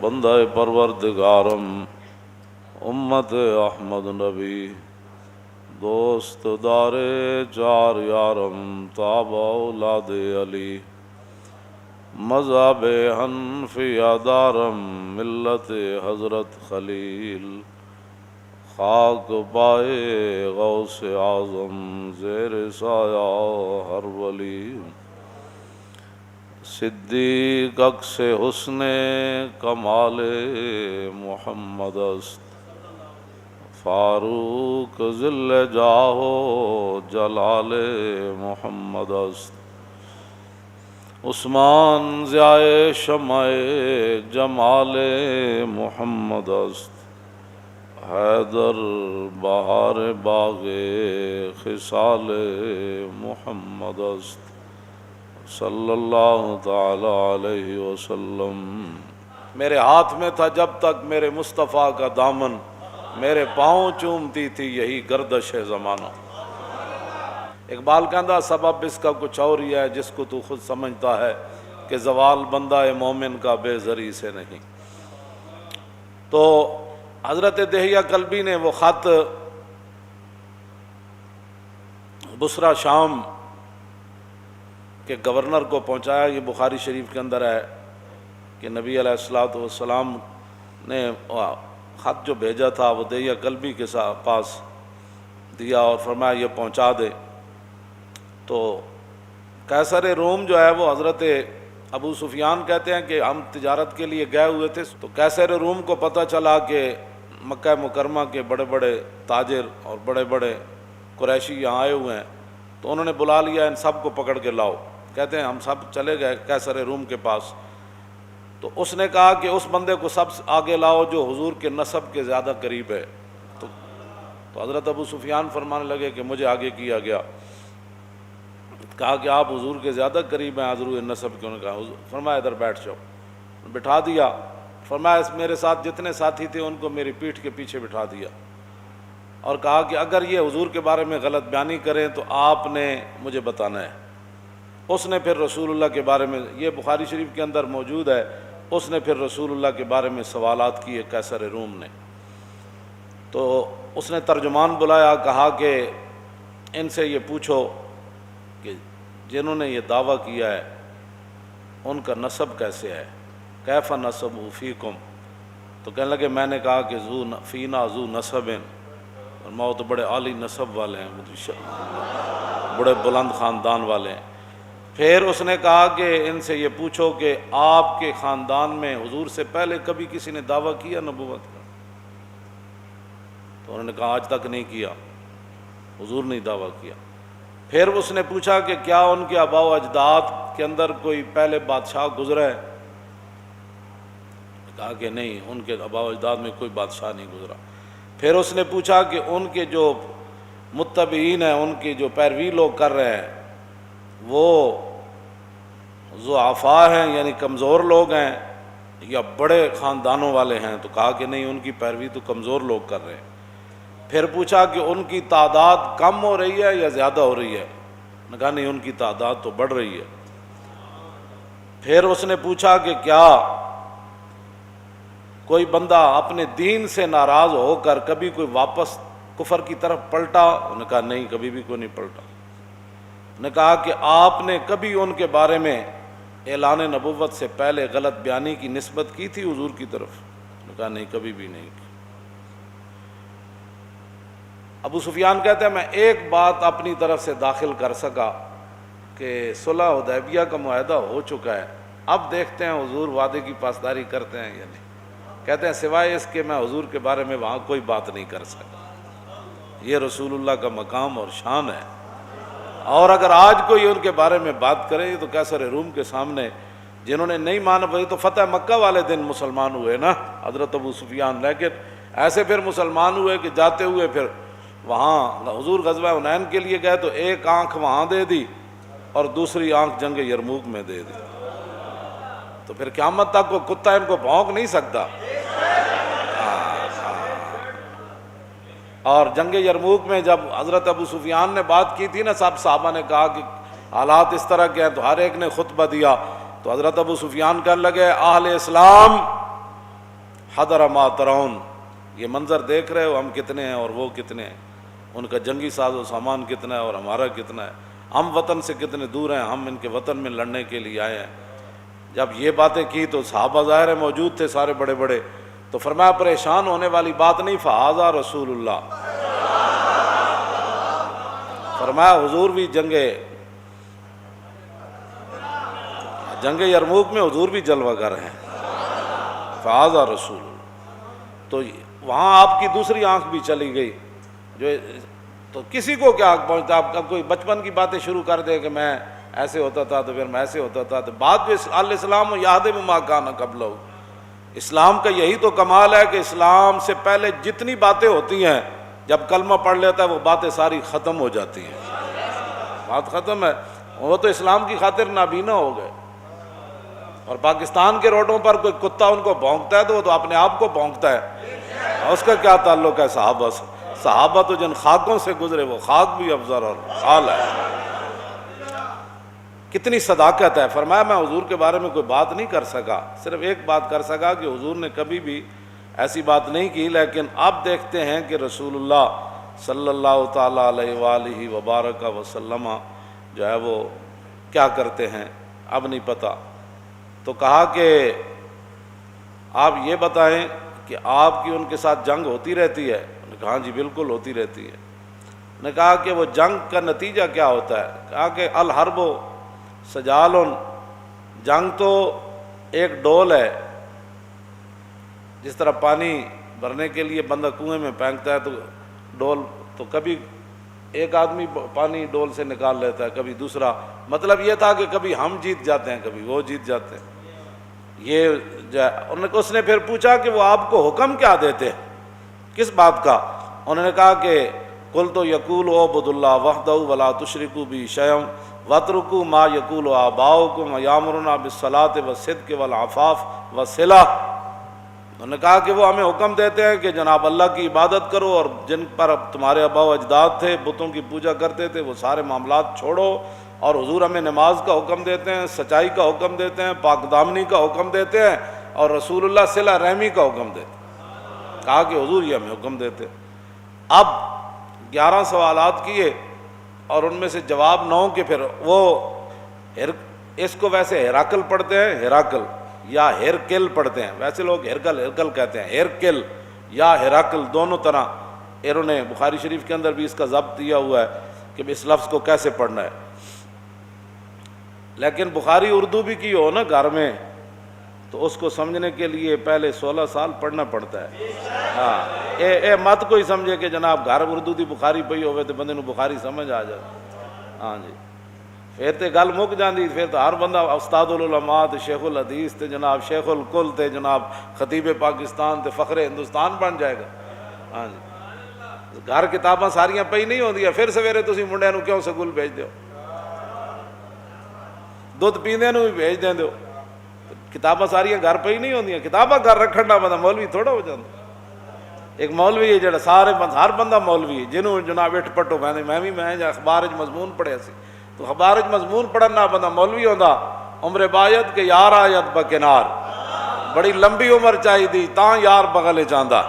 بندہ پروردگارم امت احمد نبی دوست دار چار یارم تاب اولاد علی مذہب حنفیہ دارم ملت حضرت خلیل خاک پائے غوث اعظم زیر سایہ ہر ولی صدیق عکس حسن کمال محمد است فاروق ذل جاہ جلال محمد است عثمان ضیاء شمع جمال محمد است حیدر بہار باغ خصال محمد است صلی اللہ تعالی علیہ وسلم۔ میرے ہاتھ میں تھا جب تک میرے مصطفیٰ کا دامن، میرے پاؤں چومتی تھی یہی گردش زمانہ۔ اقبال کہندا سبب اس کا کچھ اور ہی ہے جس کو تو خود سمجھتا ہے کہ زوال بندہ مومن کا بے زری سے نہیں۔ تو حضرت دہیہ کلبی نے وہ خط بصرہ شام کے گورنر کو پہنچایا۔ یہ بخاری شریف کے اندر ہے کہ نبی علیہ الصلوۃ والسلام نے خط جو بھیجا تھا وہ دہیہ کلبی کے پاس دیا اور فرمایا یہ پہنچا دے۔ تو قیصر روم جو ہے وہ حضرت ابو سفیان کہتے ہیں کہ ہم تجارت کے لیے گئے ہوئے تھے، تو قیصر روم کو پتہ چلا کہ مکہ مکرمہ کے بڑے بڑے تاجر اور بڑے بڑے قریشی یہاں آئے ہوئے ہیں، تو انہوں نے بلا لیا ان سب کو پکڑ کے لاؤ۔ کہتے ہیں ہم سب چلے گئے قیصر روم کے پاس، تو اس نے کہا کہ اس بندے کو سب آگے لاؤ جو حضور کے نسب کے زیادہ قریب ہے۔ تو حضرت ابو سفیان فرمانے لگے کہ مجھے آگے کیا گیا۔ کہا کہ آپ حضور کے زیادہ قریب ہیں حضور نسب کے؟ انہوں نے کہا فرمایا ادھر بیٹھ جاؤ۔ بٹھا دیا۔ فرمایا میرے ساتھ جتنے ساتھی تھے ان کو میری پیٹھ کے پیچھے بٹھا دیا اور کہا کہ اگر یہ حضور کے بارے میں غلط بیانی کریں تو آپ نے مجھے بتانا ہے۔ اس نے پھر رسول اللہ کے بارے میں، یہ بخاری شریف کے اندر موجود ہے، اس نے پھر رسول اللہ کے بارے میں سوالات کیے قیصر روم نے۔ تو اس نے ترجمان بلایا، کہا کہ ان سے یہ پوچھو کہ جنہوں نے یہ دعویٰ کیا ہے ان کا نسب کیسے ہے، کیف نسب فیکم؟ تو کہنے لگے میں نے کہا کہ فینا ذو نسب، اور ماؤ تو بڑے عالی نسب والے ہیں، بڑے بلند خاندان والے ہیں۔ پھر اس نے کہا کہ ان سے یہ پوچھو کہ آپ کے خاندان میں حضور سے پہلے کبھی کسی نے دعویٰ کیا نبوت کا؟ تو انہوں نے کہا آج تک نہیں کیا، حضور نے دعویٰ کیا۔ پھر اس نے پوچھا کہ کیا ان کے آباء و اجداد کے اندر کوئی پہلے بادشاہ گزرا ہے؟ کہا کہ نہیں، ان کے آباء و اجداد میں کوئی بادشاہ نہیں گزرا۔ پھر اس نے پوچھا کہ ان کے جو متبعین ہیں، ان کی جو پیروی لوگ کر رہے ہیں، وہ ضعفاء ہیں یعنی کمزور لوگ ہیں یا بڑے خاندانوں والے ہیں؟ تو کہا کہ نہیں، ان کی پیروی تو کمزور لوگ کر رہے ہیں۔ پھر پوچھا کہ ان کی تعداد کم ہو رہی ہے یا زیادہ ہو رہی ہے؟ نے کہا نہیں، ان کی تعداد تو بڑھ رہی ہے۔ پھر اس نے پوچھا کہ کیا کوئی بندہ اپنے دین سے ناراض ہو کر کبھی کوئی واپس کفر کی طرف پلٹا؟ انہوں نے کہا نہیں، کبھی بھی کوئی نہیں پلٹا۔ نے کہا کہ آپ نے کبھی ان کے بارے میں اعلان نبوت سے پہلے غلط بیانی کی نسبت کی تھی حضور کی طرف؟ نے کہا نہیں، کبھی بھی نہیں کی۔ ابو سفیان کہتے ہیں میں ایک بات اپنی طرف سے داخل کر سکا کہ صلح حدیبیہ کا معاہدہ ہو چکا ہے، اب دیکھتے ہیں حضور وعدے کی پاسداری کرتے ہیں یا نہیں۔ کہتے ہیں سوائے اس کے میں حضور کے بارے میں وہاں کوئی بات نہیں کر سکا۔ یہ رسول اللہ کا مقام اور شان ہے، اور اگر آج کوئی ان کے بارے میں بات کرے تو قیصر روم کے سامنے جنہوں نے نہیں مانا، وہی تو فتح مکہ والے دن مسلمان ہوئے نا حضرت ابو سفیان، لیکن ایسے پھر مسلمان ہوئے کہ جاتے ہوئے پھر وہاں حضور غزوہ حنین کے لیے گئے تو ایک آنکھ وہاں دے دی اور دوسری آنکھ جنگ یرموک میں دے دی، تو پھر قیامت تک کو کتا ان کو بھونک نہیں سکتا۔ اور جنگ یرموک میں جب حضرت ابو سفیان نے بات کی تھی نا، سب صحابہ نے کہا کہ حالات اس طرح کے ہیں، تو ہر ایک نے خطبہ دیا، تو حضرت ابو سفیان کہنے لگے اہل اسلام حضر ما ترون، یہ منظر دیکھ رہے ہو ہم کتنے ہیں اور وہ کتنے ہیں، ان کا جنگی ساز و سامان کتنا ہے اور ہمارا کتنا ہے، ہم وطن سے کتنے دور ہیں، ہم ان کے وطن میں لڑنے کے لیے آئے ہیں۔ جب یہ باتیں کی تو صحابہ ظاہر ہے موجود تھے سارے بڑے بڑے، تو فرمایا پریشان ہونے والی بات نہیں، فہذا رسول اللہ، فرمایا حضور بھی جنگ یرموک میں حضور بھی جلوہ گر ہیں، فہذا رسول اللہ۔ تو وہاں آپ کی دوسری آنکھ بھی چلی گئی، جو تو کسی کو کیا حق پہنچتا، آپ کا کوئی بچپن کی باتیں شروع کر دے کہ میں ایسے ہوتا تھا تو پھر میں ایسے ہوتا تھا، تو بعد میں الاسلام یہدم ما کان قبلہ، اسلام کا یہی تو کمال ہے کہ اسلام سے پہلے جتنی باتیں ہوتی ہیں جب کلمہ پڑھ لیتا ہے وہ باتیں ساری ختم ہو جاتی ہیں، بات ختم ہے، وہ تو اسلام کی خاطر نابینا ہو گئے۔ اور پاکستان کے روڈوں پر کوئی کتا ان کو بھونکتا ہے تو وہ تو اپنے آپ کو بھونکتا ہے، اس کا کیا تعلق ہے صحابہ سے؟ صحابہ تو جن خاکوں سے گزرے وہ خاک بھی افضل اور حال ہے۔ کتنی صداقت ہے، فرمایا میں حضور کے بارے میں کوئی بات نہیں کر سکا، صرف ایک بات کر سکا کہ حضور نے کبھی بھی ایسی بات نہیں کی، لیکن اب دیکھتے ہیں کہ رسول اللہ صلی اللہ تعالیٰ علیہ وآلہ وبارک وسلم جو ہے وہ کیا کرتے ہیں، اب نہیں پتہ۔ تو کہا کہ آپ یہ بتائیں کہ آپ کی ان کے ساتھ جنگ ہوتی رہتی ہے؟ انہوں نے کہا جی بالکل ہوتی رہتی ہے۔ نے کہا کہ وہ جنگ کا نتیجہ کیا ہوتا ہے؟ کہا کہ الحرب سجال، جنگ تو ایک ڈول ہے، جس طرح پانی بھرنے کے لیے بندہ کنویں میں پھینکتا ہے تو ڈول، تو کبھی ایک آدمی پانی ڈول سے نکال لیتا ہے، کبھی دوسرا، مطلب یہ تھا کہ کبھی ہم جیت جاتے ہیں کبھی وہ جیت جاتے ہیں۔ یہ اس نے پھر پوچھا کہ وہ آپ کو حکم کیا دیتے ہیں، کس بات کا؟ انہوں نے کہا کہ قلت یقول اعبدوا اللہ وحدہ ولا تشرکوا بہ شیئا واترکوا ما یقول آباؤکم یامرنا بالصلاۃ والصدق والعفاف والصلہ۔ انہوں نے کہا کہ وہ ہمیں حکم دیتے ہیں کہ جناب اللہ کی عبادت کرو، اور جن پر تمہارے آباء و اجداد تھے بتوں کی پوجا کرتے تھے وہ سارے معاملات چھوڑو، اور حضور ہمیں نماز کا حکم دیتے ہیں، سچائی کا حکم دیتے ہیں، پاک دامنی کا حکم دیتے ہیں، اور رسول اللہ صلہ رحمی کا حکم دیتے ہیں۔ کہا کہ حضور یہ ہمیں حکم دیتے۔ اب 11 سوالات کیے اور ان میں سے جواب 9 کے، پھر وہ اس کو ویسے ہیراکل پڑھتے ہیں، ہیراکل یا ہیرکل پڑھتے ہیں، ویسے لوگ ہیرکل کہتے ہیں، ہیرکل یا ہیراکل دونوں طرح، انہوں نے بخاری شریف کے اندر بھی اس کا ضبط دیا ہوا ہے کہ اس لفظ کو کیسے پڑھنا ہے۔ لیکن بخاری اردو بھی کی ہو نا گھر میں تو اس کو سمجھنے کے لیے پہلے 16 سال پڑھنا پڑتا ہے۔ ہاں اے مت کوئی سمجھے کہ جناب گھر اردو دی بخاری پئی ہوئے تو بندے نو بخاری سمجھ آ جائے، ہاں جی پھر تے گل مک جاندی، پھر تو ہر بندہ استاد العلماء تے شیخ الحدیث تے جناب شیخ الکل تے جناب خطیب پاکستان تے فخر ہندوستان بن جائے گا۔ ہاں جی گھر کتاباں ساریاں پئی نہیں ہوندیاں، پھر سویرے تسی منڈیاں نو کیوں سکول بھیج دیو، دودھ پیندے نو بھی بھیج دیں دیو، کتاباں ساریاں گھر پئی نہیں ہوندیاں، کتاباں گھر رکھن دا بندہ مولوی تھوڑا ہو جاتا۔ ایک مولوی ہے جڑا سارے ہر بندہ مولوی ہے، جنہوں جناب اٹھ پٹو میں اخبار مضمون پڑھیا سی، تو اخبار مضمون پڑھن نہ بندہ مولوی ہوندا، عمر باید کہ یار آیت بکنار، بڑی لمبی عمر چاہی دی تاں یار بغل چاہندا۔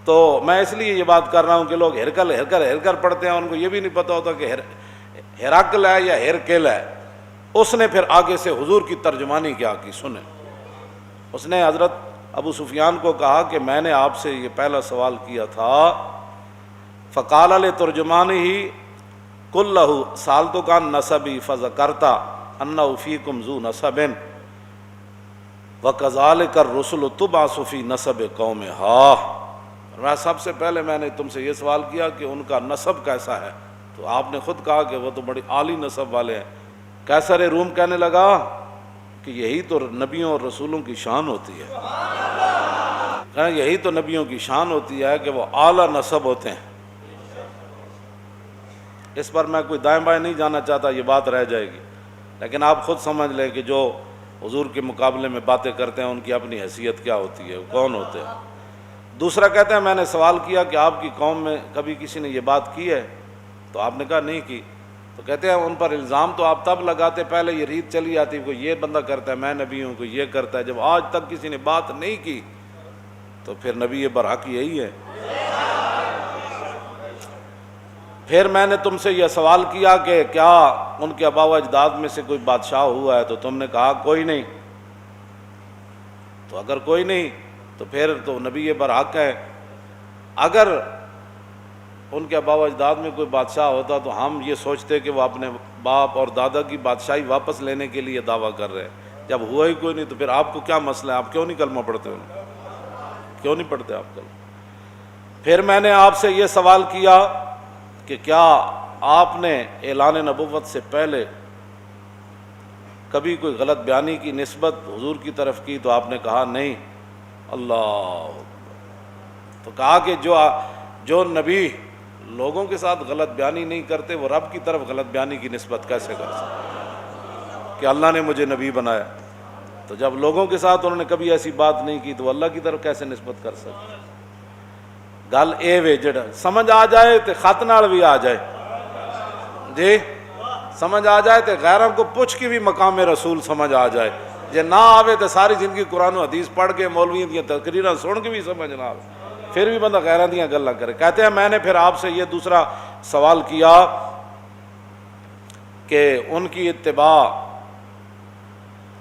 تو میں اس لیے یہ بات کر رہا ہوں کہ لوگ ہرکل پڑھتے ہیں، ان کو یہ بھی نہیں پتہ ہوتا کہ ہیراکل ہے یا ہیرکل ہے۔ اس نے پھر آگے سے حضور کی ترجمانی کیا کی سنیں، اس نے حضرت ابو سفیان کو کہا کہ میں نے آپ سے یہ پہلا سوال کیا تھا، فقال لترجمانہ قل لہ سألتک عن نسبی فذکرت انہ فیکم ذو نسب وکذالک الرسل تبعث فی نسب قومہا۔ میں سب سے پہلے میں نے تم سے یہ سوال کیا کہ ان کا نسب کیسا ہے، تو آپ نے خود کہا کہ وہ تو بڑی عالی نسب والے ہیں۔ قیصر روم کہنے لگا کہ یہی تو نبیوں اور رسولوں کی شان ہوتی ہے، یہی تو نبیوں کی شان ہوتی ہے کہ وہ اعلیٰ نسب ہوتے ہیں۔ اس پر میں کوئی دائیں بائیں نہیں جانا چاہتا، یہ بات رہ جائے گی، لیکن آپ خود سمجھ لیں کہ جو حضور کے مقابلے میں باتیں کرتے ہیں ان کی اپنی حیثیت کیا ہوتی ہے، وہ کون ہوتے ہیں۔ دوسرا کہتے ہیں میں نے سوال کیا کہ آپ کی قوم میں کبھی کسی نے یہ بات کی ہے، تو آپ نے کہا نہیں کی۔ تو کہتے ہیں ان پر الزام تو آپ تب لگاتے پہلے یہ ریت چلی آتی، کوئی یہ بندہ کرتا ہے میں نبی ہوں، کوئی یہ کرتا ہے، جب آج تک کسی نے بات نہیں کی تو پھر نبی برحق یہی ہے۔ پھر میں نے تم سے یہ سوال کیا کہ کیا ان کے آباء و اجداد میں سے کوئی بادشاہ ہوا ہے، تو تم نے کہا کوئی نہیں۔ تو اگر کوئی نہیں تو پھر تو نبی برحق ہے۔ اگر ان کے آباء و اجداد میں کوئی بادشاہ ہوتا تو ہم یہ سوچتے کہ وہ اپنے باپ اور دادا کی بادشاہی واپس لینے کے لیے دعویٰ کر رہے ہیں۔ جب ہوا ہی کوئی نہیں تو پھر آپ کو کیا مسئلہ ہے؟ آپ کیوں نہیں کلمہ پڑھتے ہو؟ کیوں نہیں پڑھتے آپ کلمہ؟ پھر میں نے آپ سے یہ سوال کیا کہ کیا آپ نے اعلان نبوت سے پہلے کبھی کوئی غلط بیانی کی نسبت حضور کی طرف کی؟ تو آپ نے کہا نہیں۔ اللہ، تو کہا کہ جو نبی لوگوں کے ساتھ غلط بیانی نہیں کرتے وہ رب کی طرف غلط بیانی کی نسبت کیسے کر سکتے کہ اللہ نے مجھے نبی بنایا؟ تو جب لوگوں کے ساتھ انہوں نے کبھی ایسی بات نہیں کی تو وہ اللہ کی طرف کیسے نسبت کر سکتے؟ گل اے وے جڑا سمجھ آ جائے تو خط نال بھی آ جائے، جی سمجھ آ جائے تو غیروں کو پوچھ کے بھی مقام رسول سمجھ آ جائے، جے نہ آوے تو ساری زندگی قرآن و حدیث پڑھ کے مولویوں کی تقریراں سن کے بھی سمجھ نہ آوے، پھر بھی بندہ غیراں دیاں گلاں کرے۔ کہتے ہیں میں نے پھر آپ سے یہ دوسرا سوال کیا کہ ان کی اتباع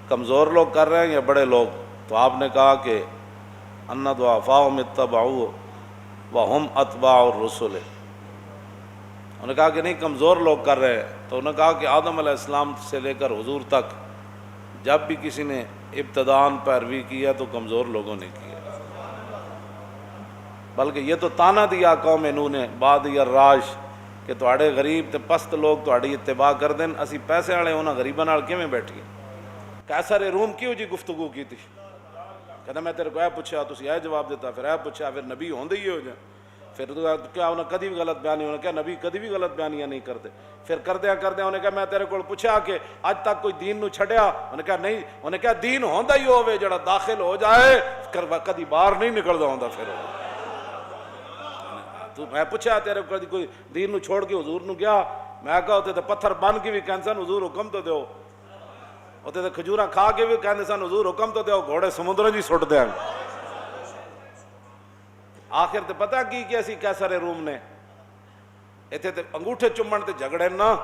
کمزور لوگ کر رہے ہیں یا بڑے لوگ؟ تو آپ نے کہا کہ ان ضعفاء اتبعوا وہم اتباع الرسل، انہوں نے کہا کہ نہیں کمزور لوگ کر رہے ہیں۔ تو انہوں نے کہا کہ آدم علیہ السلام سے لے کر حضور تک جب بھی کسی نے ابتداءً پیروی کیا تو کمزور لوگوں نے کیا، بلکہ یہ تو تانا دیا قوم نوح نے بعد الراش کہ تواڈے غریب تے پست لوگ تواڈی اتباع کر دین، اسی پیسے والے انہاں غریباں نال کیویں بیٹھیے؟ قیصر روم کیوں جی گفتگو کی تھی؟ کہتا میں تیرے کو اے پوچھا تسی اے جواب دیتا، پھر اے پوچھا، پھر نبی ہوندے ہی ہو جائے، پھر تو کیا انہیں کدی بھی غلط بیانی، انہوں نے کہا نبی کدی بھی غلط بیانیاں نہیں کرتے۔ پھر کردیا انہوں نے کہا میں تیرے کو پوچھا کہ اج تک کوئی دین نو چھڑیا؟ انہوں نے کہا نہیں۔ انہوں نے کہا دین ہوندا ہی ہوے جڑا داخل ہو جائے کدی باہر نہیں نکلدا ہوندا۔ پھر تو میں پوچھا تیرے کو کوئی دین نو چھوڑ کے حضور نو گیا؟ میں کہا ہوتے تو پتھر بن کے بھی کہندے سن حضور حکم تو دیو، ہوتے تو کھجوراں کھا کے بھی کہندے سن حضور حکم تو دیو، گھوڑے سمندر جی سٹ دیاں۔ آخر تے پتہ کی کیا سی قیصر روم نے؟ ایتھے تے انگوٹھے چومن تے جھگڑے نا،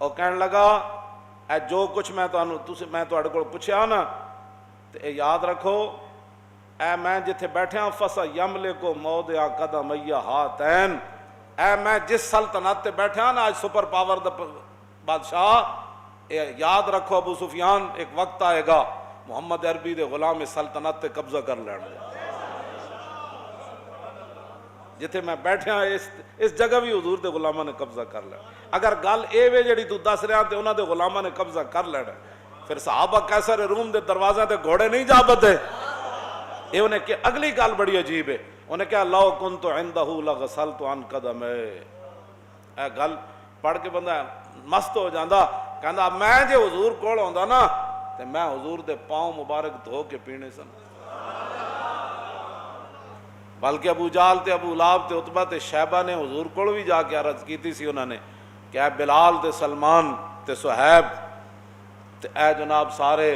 اور کہن لگا اے جو کچھ میں تواڈے کول پوچھیا نا تے اے یاد رکھو، اے میں جتھے بیٹھا فَسَيَمْلِكُ مَوْضِعَ قَدَمَيَّ هَاتَيْنِ، اے میں جس سلطنت تے بیٹھا نا آج سپر پاور دا بادشاہ، اے یاد رکھو ابو سفیان ایک وقت آئے گا محمد عربی دے غلام سلطنت تے قبضہ کر لین گے۔ جتھے میں بیٹھا اس جگہ بھی حضور دے غلاماں نے قبضہ کر لینا۔ اگر گل اے وے جڑی تو دس رہا تے انہاں دے غلاماں نے قبضہ کر لینا، پھر صحابہ قیصر روم دے دروازے تے گھوڑے نہیں جا بدے۔ یہ انہیں کہ اگلی گل بڑی عجیب ہے، انہیں کہا لو کنت عندہ لغسلت عن قدمے، اے گل پڑھ کے بندہ مست ہو جاندہ، کہندا میں جے حضور کول ہوندا نا تے میں حضور دے پاؤں مبارک دھو کے پینے سن۔ بلکہ ابو جہل تے ابو لہب تے عتبہ تے شیبہ نے حضور کول بھی جا کے عرض کیتی سی انہوں نے کہ اے بلال تے سلمان تے صہیب تے اے جناب سارے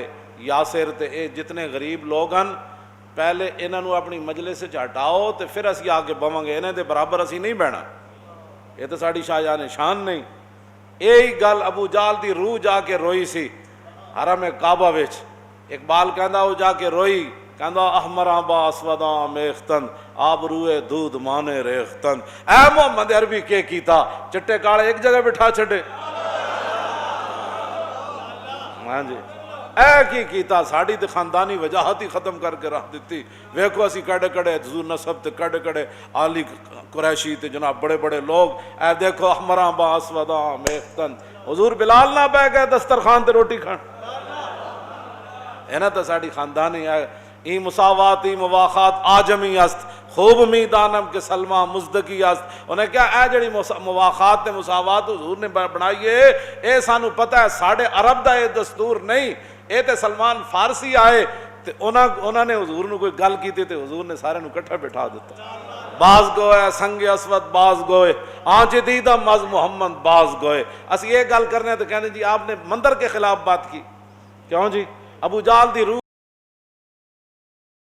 یاسر تے اے جتنے غریب لوگ ہیں، پہلے انہوں نے اپنی مجلس سے ہٹاؤ تے پھر اسی آگے بواں گے، انہیں دے برابر اسی نہیں بہنا، یہ تو ساڑی شاہجہاں شان نہیں۔ یہی گل ابو جہل دی روح جا کے روئی سی حرم کعبہ وچ، اقبال کہندا وہ جا کے روئی، کہندا احمراں با اسوداں میختن آب روئے دودھ مانے ریختن، اے محمد عربی کے کیتا، چٹے کالے ایک جگہ بٹھا چھڑے، ہاں جی اے کی کیتا، ساڑی تے خاندانی وجاہت ہی ختم کر کے رکھ دیتی۔ ویکھو اسی کڑے کڑے حضور نسب تے کڑے کڑے عالی قریشی تے جناب بڑے بڑے لوگ، اے دیکھو احمراں با اسوداں میختن، حضور بلال نہ بہ گئے دسترخوان تے روٹی کھان، اینا تو ساڑی خاندانی ہے۔ ای مساوات ای مواخات آجمی است، خوب می دانم کہ سلمہ مزدکی است۔ انہیں کیا اے جڑی مواخات تے مساوات حضور نے بنائیے، اے سانو پتہ ہے ساڑھے عرب دا اے دستور نہیں، اے تے سلمان فارسی آئے تے انہاں نے حضور نے کوئی گل کی تے حضور نے سارے نو کٹھا بٹھا دیتا۔ باز گوئے سنگ اسود باز گوئے آنچ دیدہ مز محمد باز گوئے. اس یہ گل کرنے تو کہنے جی آپ نے مندر کے خلاف بات کی. کیوں جی؟ ابو جال دی روح